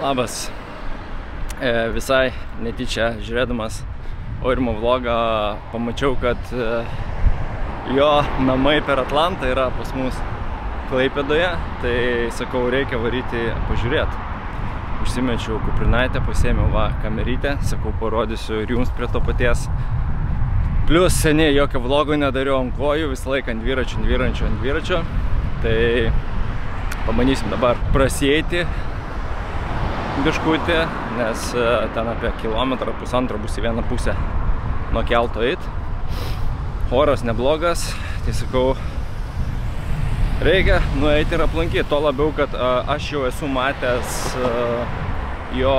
Labas. Visai netyčia žiūrėdamas Aurimo vlogą pamačiau, kad jo namai per Atlantą yra pas mus Klaipėdoje, tai sakau, reikia varyti pažiūrėti. Užsimečiau kuprinaitę, pasiėmiau kamerytę, sakau, parodysiu ir jums prie to paties. Plius seniai jokio vlogo nedariau ant kojų, visą laiką ant dviračio. Tai pamanysim dabar prasieiti biškutį, nes ten apie kilometrą, pusantro bus į vieną pusę nuo kelto eit. Oras neblogas, tai sakau, reikia nueiti ir aplankyti. To labiau, kad aš jau esu matęs jo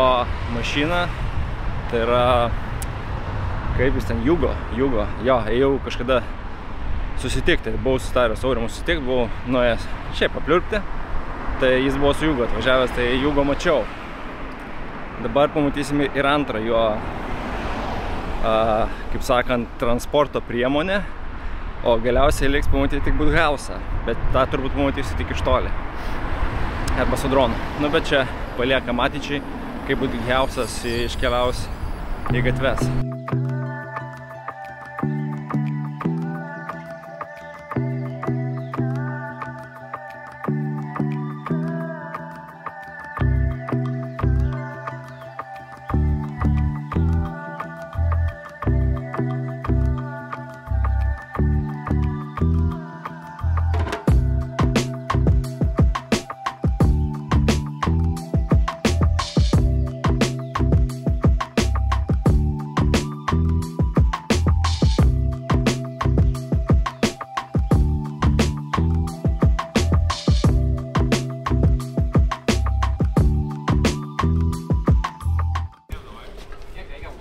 mašiną, tai yra, kaip jis ten, Jugo. Jo, ėjau kažkada susitikti, buvau susitaręs Aurimu susitikti, buvau nuėjęs šiaip papliurpti, tai jis buvo su Jugo atvažiavęs, tai Jugo mačiau. Dabar pamatysime ir antrą jo, kaip sakant, transporto priemonę, o galiausiai liks pamatyti tik Budhausą, bet tą turbūt pamatysiu tik iš toli. Arba su dronu. Nu, bet čia paliekam ateičiai, kaip Budhausas iškeliaus į gatves.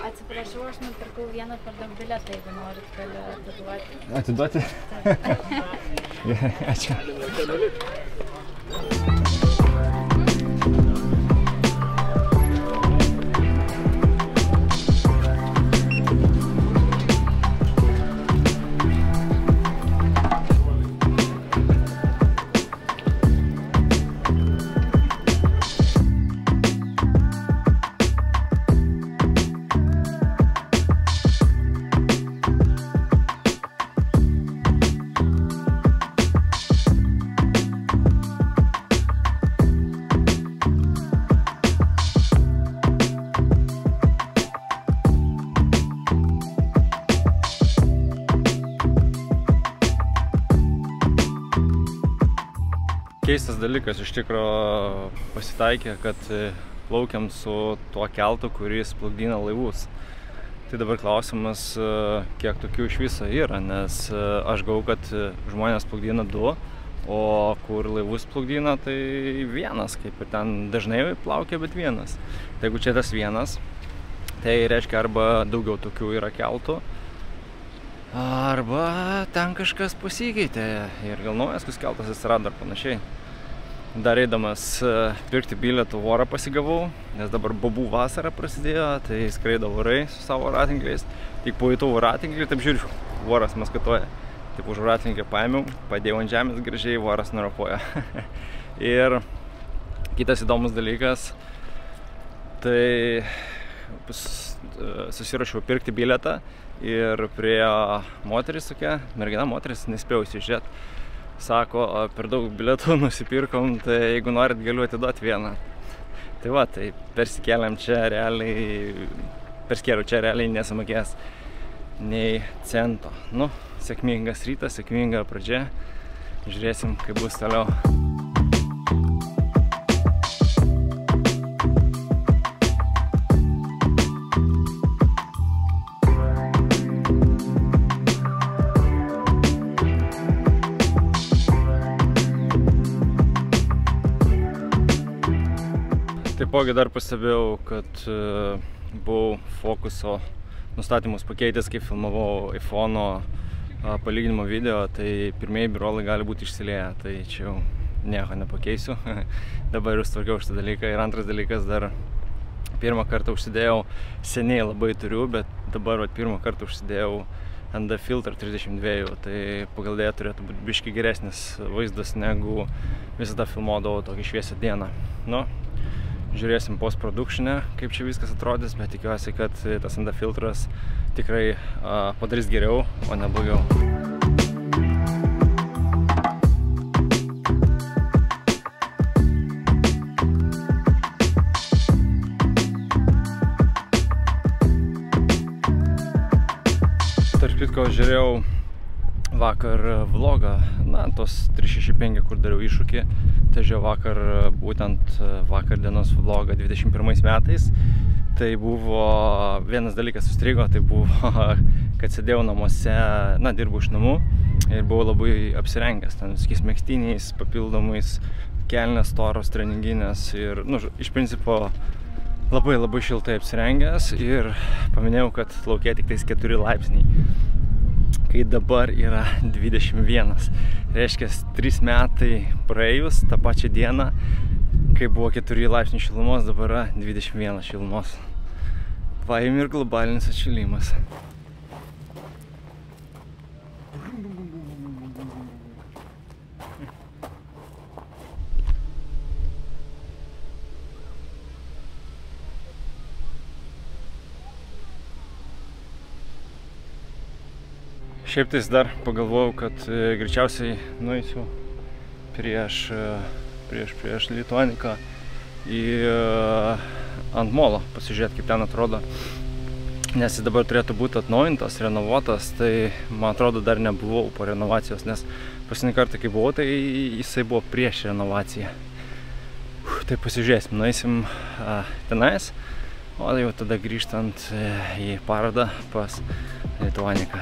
Atsiprašau, aš nupirkau vieną per daug bilietą, jeigu norit, galiu atiduoti. Atiduoti? Ačiū. Keistas dalykas iš tikro pasitaikė, kad plaukiam su tuo keltu, kuris plukdina laivus. Tai dabar klausimas, kiek tokių iš viso yra, nes aš gavau, kad žmonės plukdina 2, o kur laivus plukdina, tai vienas, kaip ir ten dažnai plaukia, bet vienas. Tai jeigu čia tas vienas, tai reiškia arba daugiau tokių yra keltų, arba ten kažkas pasikeitė ir gal naujas keltas atsirado ar panašiai. Dar eidamas pirkti bilietų vorą pasigavau, nes dabar bobų vasara prasidėjo, tai skraido vorai su savo voratinkliais. Tik pajutau voratinklį, taip žiūriu, voras maskatuoja. Taip už voratinklį paėmiau, padėjau ant žemės gražiai, voras nurapojo. Ir kitas įdomus dalykas, tai susirašiau pirkti bilietą ir prie moteris tokia, mergina moteris, nespėjau įsižiūrėti. Sako, per daug bilietų nusipirkom, tai jeigu norit galiu atiduoti vieną. Tai va, tai persikėliau čia realiai nesumokės nei cento. Nu, sėkmingas rytas, sėkminga pradžia. Žiūrėsim, kaip bus toliau. Taipogi dar pastebėjau, kad buvau fokuso nustatymus pakeitęs, kai filmavau iPhone'o palyginimo video, tai pirmieji birolai gali būti išsilieję, tai čia jau nieko nepakeisiu. Dabar jau sutvarkiau šitą dalyką. Ir antras dalykas, dar pirmą kartą užsidėjau, seniai labai turiu, bet dabar pirmą kartą užsidėjau ND filtrą 32, tai pagal dėją turėtų būti biški geresnis vaizdas, negu visada filmuodavau tokį šviesią dieną. Nu, žiūrėsim post-production'e, kaip čia viskas atrodys, bet tikiuosi, kad tas ND filtras tikrai padarys geriau, o ne blogiau. Tarp kitko, žiūrėjau vakar vlogą, tos 365, kur dariau iššūkį, tai žiūrėjau vakar, būtent vakar dienos vlogą 21 metais. Tai buvo, vienas dalykas sustrigo, tai buvo, kad sėdėjau namuose, dirbu iš namų ir buvau labai apsirengęs, ten viskiais megztiniais, papildomais, kelnės storos, treninginės ir, iš principo, labai šiltai apsirengęs ir paminėjau, kad lauke tik tais 4 laipsniai. Kai dabar yra 21. Reiškia, 3 metai praėjus tą pačią dieną, kai buvo 4 laipsnių šilumos, dabar yra 21 šilumos. Paėmė ir globalinis atšilimas. Šiaip tais dar pagalvojau, kad greičiausiai nueisiu prieš Lituaniką ant molo pasižiūrėti, kaip ten atrodo. Nes jis dabar turėtų būti atnaujintas, renovuotas, tai man atrodo dar nebuvau po renovacijos, nes paskutinį kartą, kai buvau, tai jisai buvo prieš renovaciją. Tai pasižiūrėsim, nueisim tenais, o jau tada grįžtant į parodą pas Lituaniką.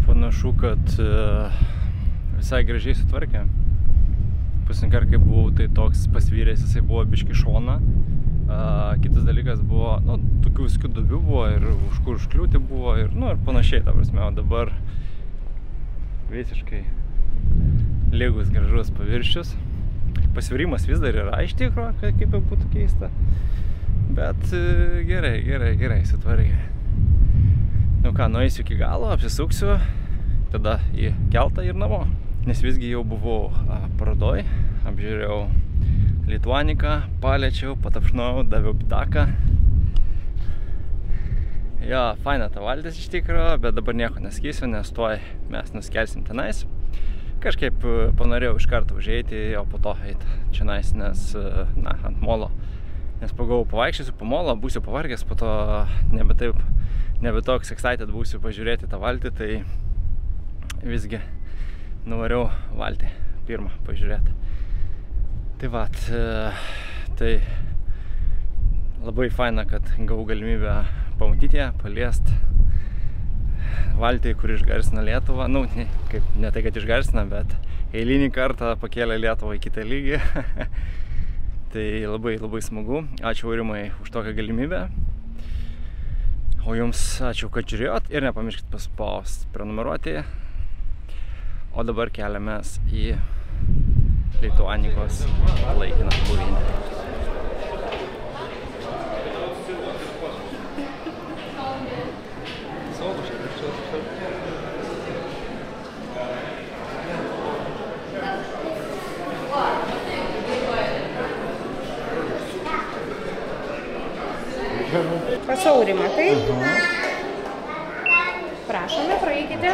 Panašu, kad visai gražiai sutvarkė. Paskutinį kartą, kai buvau, tai toks pasvyręs, jisai buvo biški šoną. Kitas dalykas buvo, tokių viskių duobių buvo ir už kur užkliūti buvo ir panašiai, ta prasme, o dabar visiškai lygus gražus paviršius. Pasvyrimas vis dar yra iš tikro, kaip jau būtų keista, bet gerai sutvarkė. Nueisiu iki galo, apsisuksiu, tada į keltą ir namo. Nes visgi jau buvau parodoj, apžiūrėjau Lituaniką, paliečiau, patapšnojau, daviau pitaką. Jo, faina ta valtis iš tikro, bet dabar nieko nesakysiu, nes tuoj mes nuskelsim tenais. Kažkaip panorėjau iš karto užeiti, o po to eiti čionais, nes, ant molo. Nes pagalvojau, pavaikščiosiu po molą, būsiu pavargęs, po to nebe toks excited būsiu pažiūrėti tą valtį, tai visgi nuvariau valtį pirmą pažiūrėti. Tai vat, tai labai faina, kad gavau galimybę pamatyti ją, paliest valtį, kur išgarsina Lietuvą. Ne tai, kad išgarsina, bet eilinį kartą pakėlė Lietuvą į kitą lygį. Tai labai smagu. Ačiū Aurimai už tokią galimybę. O jums ačiū, kad žiūrėjot ir nepamirškit paspausti prenumeruoti. O dabar keliamės į Lituanikos laikiną buveinę. Pas Aurimą, taip? Prašome, praeikite.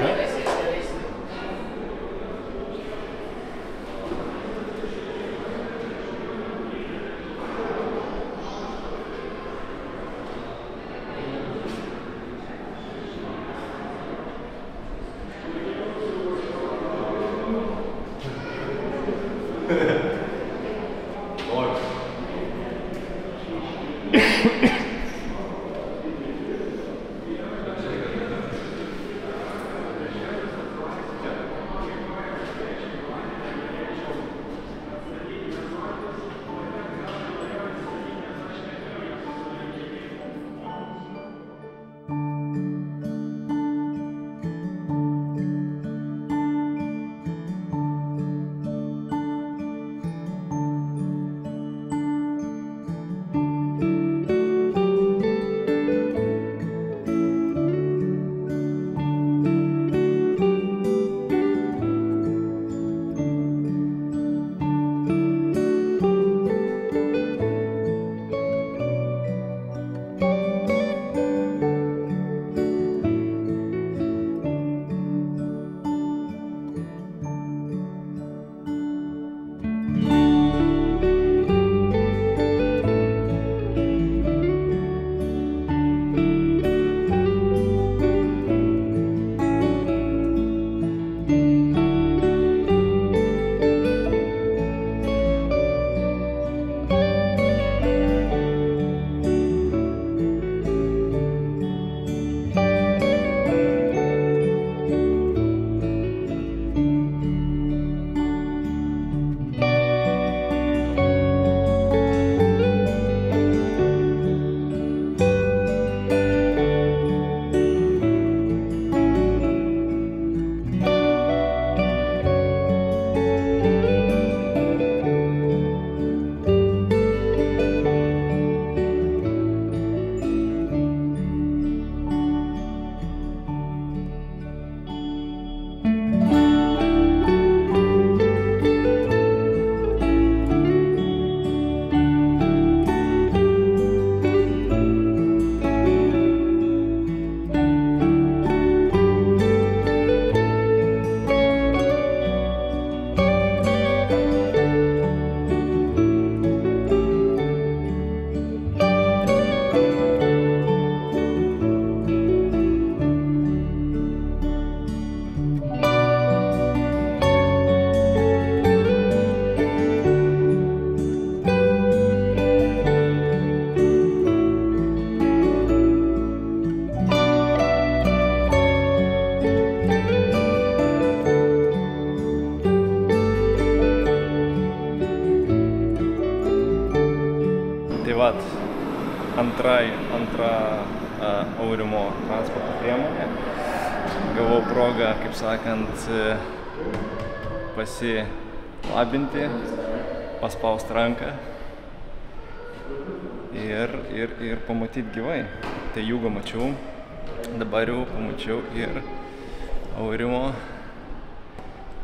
vat, antra Aurimo transporto priemonė. Gavau progą, kaip sakant, pasilabinti, paspaust ranką ir pamatyti gyvai. Tai Jūgo mačiau, dabar jau pamačiau ir Aurimo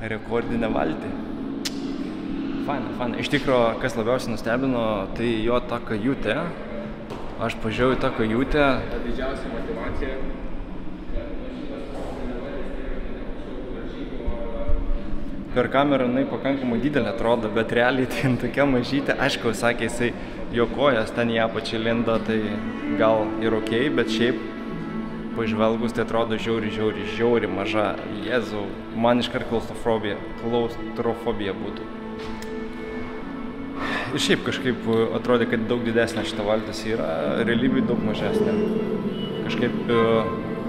rekordinę valtį. Faina. Iš tikro, kas labiausiai nustebino, tai jo ta kajutė. Aš pažiūrėjau į tą kajutę. Ta didžiausia motivacija. Per kamerą jinai pakankamai didelė atrodo, bet realiai tai tokia mažytė. Aišku, sakė jisai, jo kojas ten į apačią linda, tai gal ir okei, bet šiaip pažvelgus tai atrodo žiauri maža. Jėzau, man iškart klaustrofobija būtų. Ir šiaip kažkaip atrodė, kad daug didesnė šita valtis yra, realybėj daug mažesnė. Kažkaip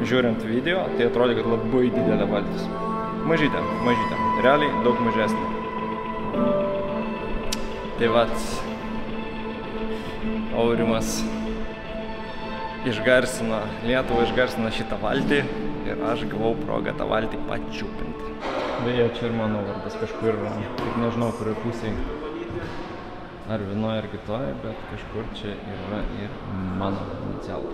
žiūrint video, tai atrodė, kad labai didelė valtis. Mažytė. Realiai daug mažesnė. Tai vat, Aurimas Lietuvą išgarsino šitą valtį ir aš gavau progą tą valtį pačiupinti. Beje, čia ir mano vardas kažkur yra, tik nežinau, kurioj pusėj. Ar vienoje ar kitoje, bet kažkur čia yra ir mano inicialai.